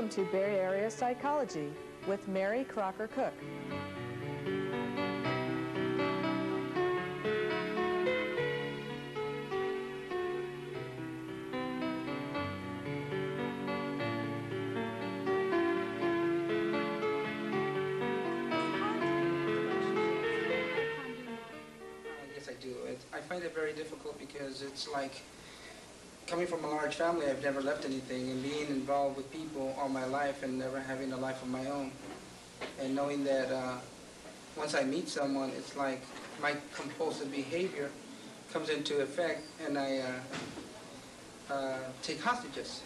Welcome to Bay Area Psychology with Mary Crocker Cook. Yes, I do. I find it very difficult because it's like coming from a large family. I've never left anything, and being involved with people all my life and never having a life of my own, and knowing that once I meet someone, it's like my compulsive behavior comes into effect, and I take hostages,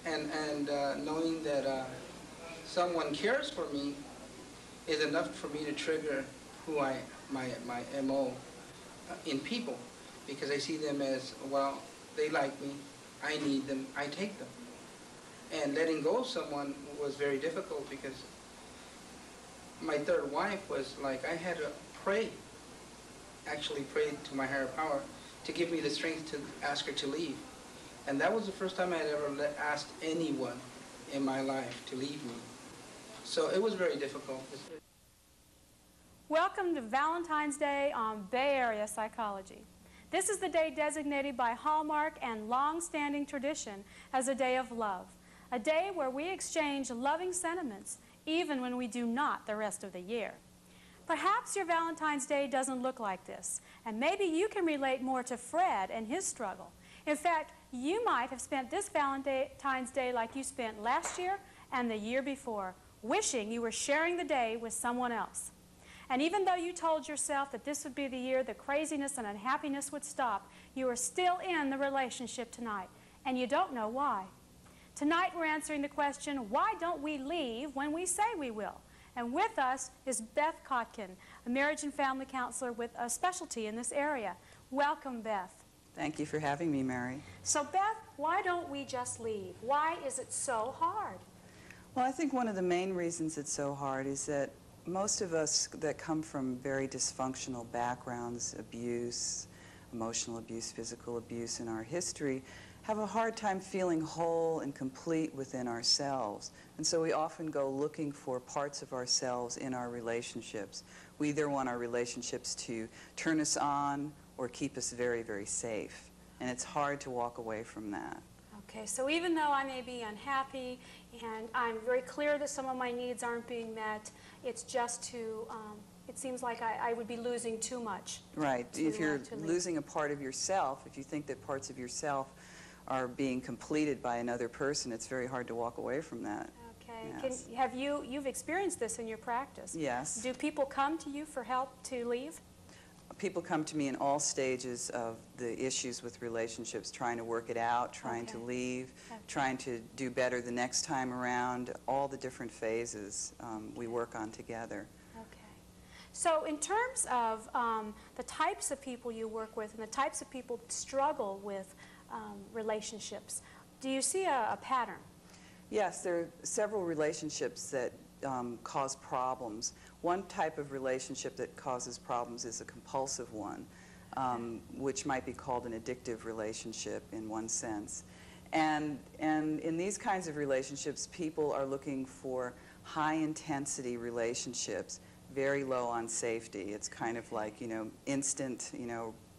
and knowing that someone cares for me is enough for me to trigger who my MO in people, because I see them as, well, they like me, I need them, I take them. And letting go of someone was very difficult because my third wife was like, I had to actually pray to my higher power to give me the strength to ask her to leave. And that was the first time I had ever asked anyone in my life to leave me. So it was very difficult. Welcome to Valentine's Day on Bay Area Psychology. This is the day designated by Hallmark and long-standing tradition as a day of love, a day where we exchange loving sentiments even when we do not the rest of the year. Perhaps your Valentine's Day doesn't look like this, and maybe you can relate more to Fred and his struggle. In fact, you might have spent this Valentine's Day like you spent last year and the year before, wishing you were sharing the day with someone else. And even though you told yourself that this would be the year the craziness and unhappiness would stop, you are still in the relationship tonight, and you don't know why. Tonight we're answering the question, why don't we leave when we say we will? And with us is Beth Kotkin, a marriage and family counselor with a specialty in this area. Welcome, Beth. Thank you for having me, Mary. So, Beth, why don't we just leave? Why is it so hard? Well, I think one of the main reasons it's so hard is that most of us that come from very dysfunctional backgrounds, abuse, emotional abuse, physical abuse in our history, have a hard time feeling whole and complete within ourselves. And so we often go looking for parts of ourselves in our relationships. We either want our relationships to turn us on or keep us very, very safe. And it's hard to walk away from that. Okay, so even though I may be unhappy and I'm very clear that some of my needs aren't being met, it's just to, it seems like I would be losing too much. Right. If you're losing a part of yourself, if you think that parts of yourself are being completed by another person, it's very hard to walk away from that. Okay. Yes. You've experienced this in your practice? Yes. Do people come to you for help to leave? People come to me in all stages of the issues with relationships, trying to work it out, trying to leave, trying to do better the next time around, all the different phases we work on together. Okay. So in terms of the types of people you work with and the types of people that struggle with relationships, do you see a pattern? Yes, there are several relationships that cause problems. One type of relationship that causes problems is a compulsive one, which might be called an addictive relationship in one sense. And in these kinds of relationships, people are looking for high-intensity relationships, very low on safety. It's kind of like, instant,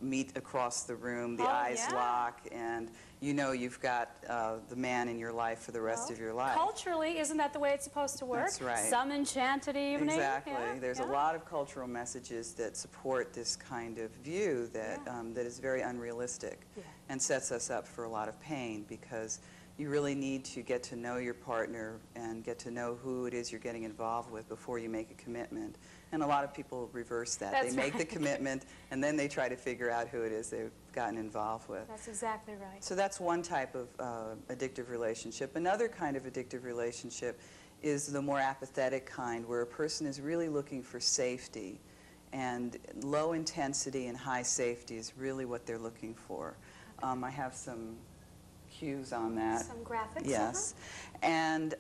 meet across the room, the eyes lock, and you've got the man in your life for the rest of your life. Culturally, isn't that the way it's supposed to work? That's right. Some enchanted evening. Exactly. There's a lot of cultural messages that support this kind of view that, that is very unrealistic and sets us up for a lot of pain, because you really need to get to know your partner and get to know who it is you're getting involved with before you make a commitment. And a lot of people reverse that. They make the commitment, and then they try to figure out who it is they've gotten involved with. That's exactly right. So that's one type of addictive relationship. Another kind of addictive relationship is the more apathetic kind, where a person is really looking for safety. And low intensity and high safety is really what they're looking for. I have some cues on that. Some graphics. Yes. And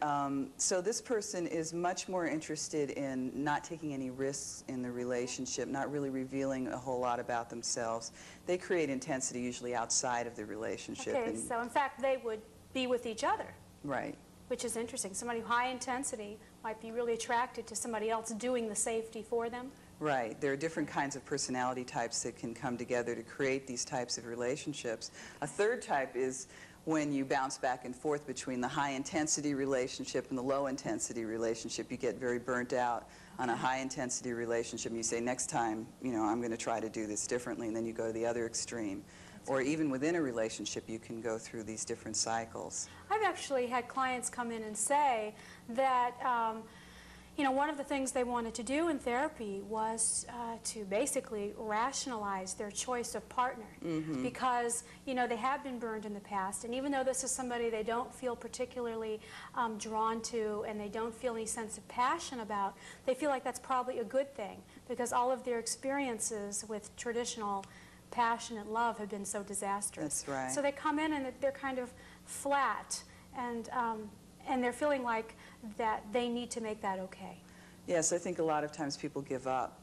so this person is much more interested in not taking any risks in the relationship, not really revealing a whole lot about themselves. They create intensity usually outside of the relationship. Okay, so in fact they would be with each other. Right. which is interesting. Somebody high intensity might be really attracted to somebody else doing the safety for them. Right. There are different kinds of personality types that can come together to create these types of relationships. A third type is when you bounce back and forth between the high-intensity relationship and the low-intensity relationship. You get very burnt out on a high-intensity relationship, and you say, next time, I'm going to try to do this differently, and then you go to the other extreme. Or even within a relationship, you can go through these different cycles. I've actually had clients come in and say that one of the things they wanted to do in therapy was to basically rationalize their choice of partner, because they have been burned in the past, and even though this is somebody they don't feel particularly drawn to and they don't feel any sense of passion about, they feel like that's probably a good thing, because all of their experiences with traditional passionate love have been so disastrous. That's right. So they come in and they're kind of flat, and they're feeling like that they need to make that okay. Yes, I think a lot of times people give up.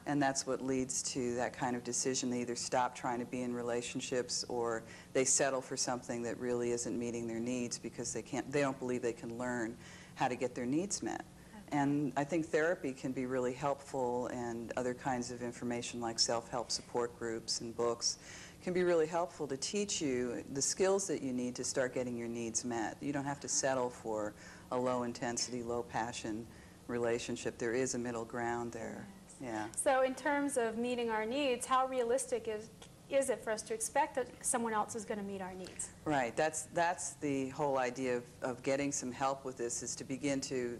And that's what leads to that kind of decision. They either stop trying to be in relationships, or they settle for something that really isn't meeting their needs because they don't believe they can learn how to get their needs met. And I think therapy can be really helpful, and other kinds of information like self-help support groups and books can be really helpful to teach you the skills that you need to start getting your needs met. You don't have to settle for a low-intensity, low-passion relationship. There is a middle ground there. Yeah. So in terms of meeting our needs, how realistic is it for us to expect that someone else is going to meet our needs? Right. That's the whole idea of getting some help with this, is to begin to,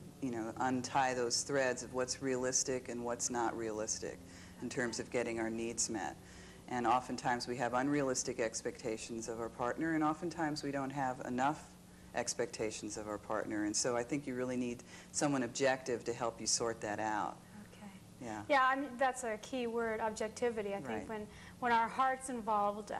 untie those threads of what's realistic and what's not realistic in terms of getting our needs met. And oftentimes we have unrealistic expectations of our partner, and oftentimes we don't have enough expectations of our partner. And so I think you really need someone objective to help you sort that out. Okay. Yeah. Yeah, I mean, that's a key word, objectivity. I think Right. when our heart's involved,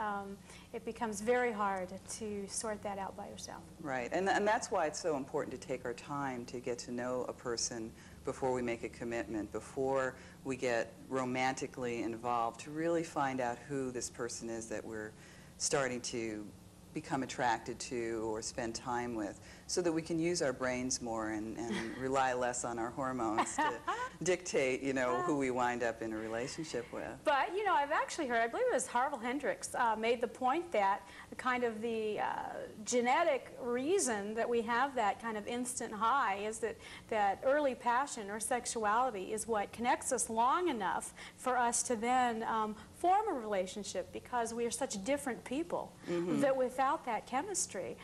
it becomes very hard to sort that out by yourself. Right. And that's why it's so important to take our time to get to know a person before we make a commitment, before we get romantically involved, to really find out who this person is that we're starting to become attracted to or spend time with, so that we can use our brains more and rely less on our hormones to dictate, who we wind up in a relationship with. But, I've actually heard, I believe it was Harville Hendrix made the point that kind of the genetic reason that we have that kind of instant high is that early passion or sexuality is what connects us long enough for us to then form a relationship, because we are such different people that without that chemistry,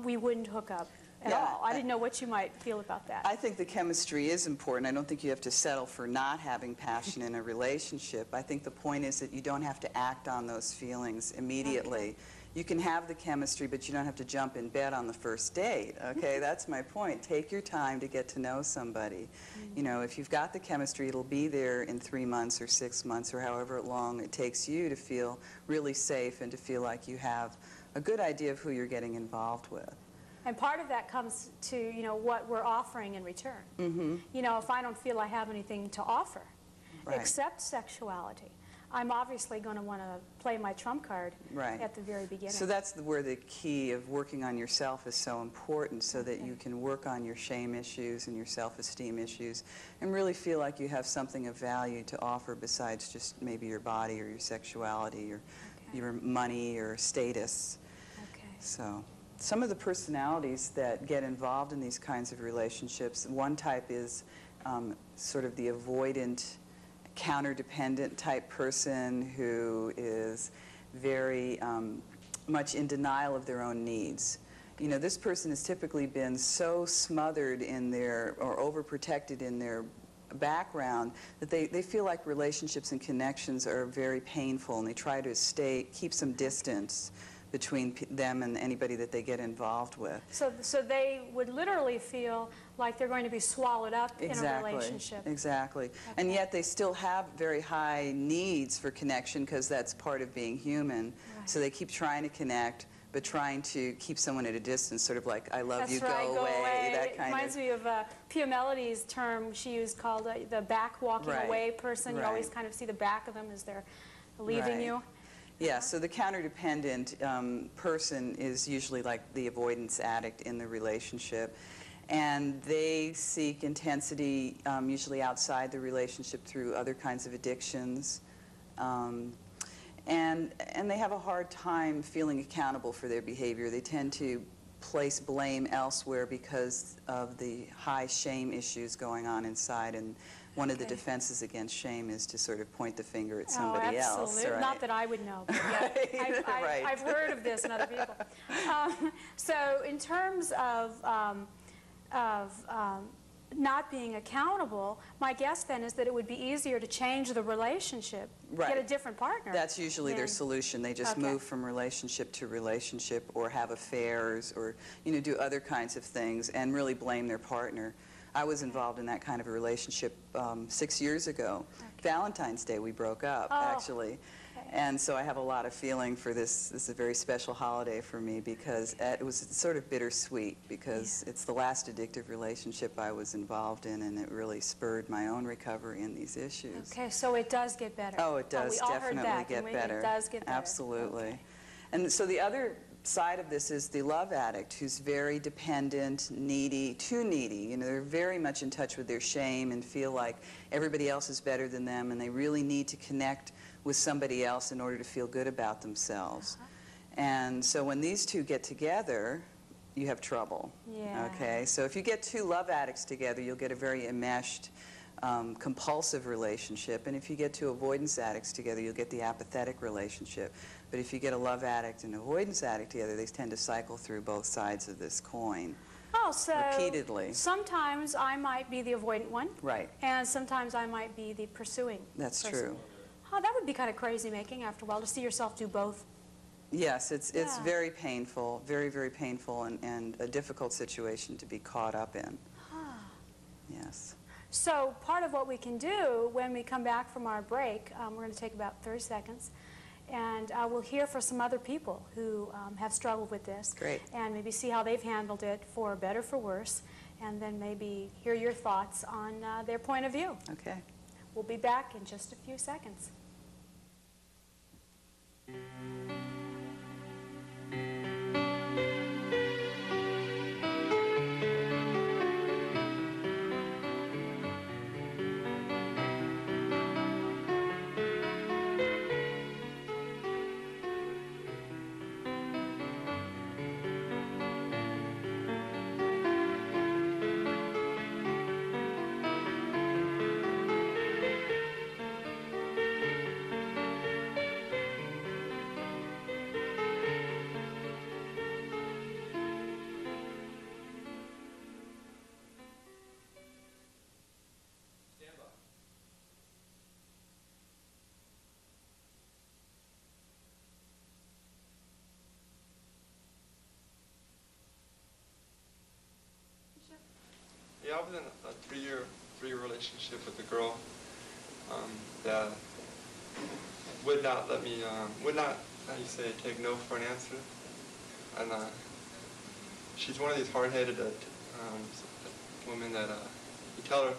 we wouldn't hook up at all. I didn't know what you might feel about that. I think the chemistry is important. I don't think you have to settle for not having passion in a relationship. I think the point is that you don't have to act on those feelings immediately. Okay. You can have the chemistry, but you don't have to jump in bed on the first date, okay? That's my point. Take your time to get to know somebody. If you've got the chemistry, it'll be there in 3 months or 6 months or however long it takes you to feel really safe and to feel like you have a good idea of who you're getting involved with. And part of that comes to, what we're offering in return. If I don't feel I have anything to offer, Right. except sexuality, I'm obviously going to want to play my trump card Right. at the very beginning. So that's where the key of working on yourself is so important, so that you can work on your shame issues and your self-esteem issues and really feel like you have something of value to offer besides just maybe your body or your sexuality or your money or status. Okay. So some of the personalities that get involved in these kinds of relationships, one type is sort of the avoidant, counter-dependent type person who is very much in denial of their own needs. This person has typically been so smothered in their, or overprotected in their background, that they feel like relationships and connections are very painful, and they try to keep some distance between them and anybody that they get involved with. So they would literally feel like they're going to be swallowed up in a relationship. Exactly. Okay. And yet they still have very high needs for connection, because that's part of being human. Right. So they keep trying to connect, but trying to keep someone at a distance, sort of like, I love That's you, right, go away, that kind It reminds of. me of Pia Melody's term she used called the back walking Right. away person. You Right. always kind of see the back of them as they're leaving Right. you. Yeah, so the counter-dependent person is usually like the avoidance addict in the relationship. And they seek intensity usually outside the relationship through other kinds of addictions. And they have a hard time feeling accountable for their behavior. They tend to place blame elsewhere because of the high shame issues going on inside. And one of the defenses against shame is to sort of point the finger at somebody else. Absolutely. Right? Not that I would know, but yeah, Right. I've heard of this in other people. So in terms of not being accountable, my guess then is that it would be easier to change the relationship, Right. get a different partner. That's usually their than- solution. They just move from relationship to relationship or have affairs or, do other kinds of things and really blame their partner. I was involved in that kind of a relationship 6 years ago. Valentine's Day we broke up, actually. And so I have a lot of feeling for this. This is a very special holiday for me because it was sort of bittersweet because it's the last addictive relationship I was involved in, and it really spurred my own recovery in these issues. Okay, so it does get better. Oh, it does we all heard definitely that, get and better. It does get better. Absolutely. Okay. And so the other side of this is the love addict who's very dependent, needy, too needy. They're very much in touch with their shame and feel like everybody else is better than them, and they really need to connect with somebody else in order to feel good about themselves. And so when these two get together, you have trouble. Yeah. Okay? So if you get two love addicts together, you'll get a very enmeshed, compulsive relationship. And if you get two avoidance addicts together, you'll get the apathetic relationship. But if you get a love addict and an avoidance addict together, they tend to cycle through both sides of this coin. Oh, so repeatedly. Sometimes I might be the avoidant one. Right. And sometimes I might be the pursuing That's person. true. Oh, that would be kind of crazy making after a while to see yourself do both. Yes, it's Yeah. very painful, very, very painful, and a difficult situation to be caught up in. Yes. So part of what we can do when we come back from our break, we're going to take about 30 seconds, and we'll hear from some other people who have struggled with this. Great. And maybe see how they've handled it for better, for worse, and then maybe hear your thoughts on their point of view. Okay. We'll be back in just a few seconds. Yeah, I was in a three-year relationship with a girl that would not let me, would not, how do you say, take no for an answer. And she's one of these hard-headed women that you tell her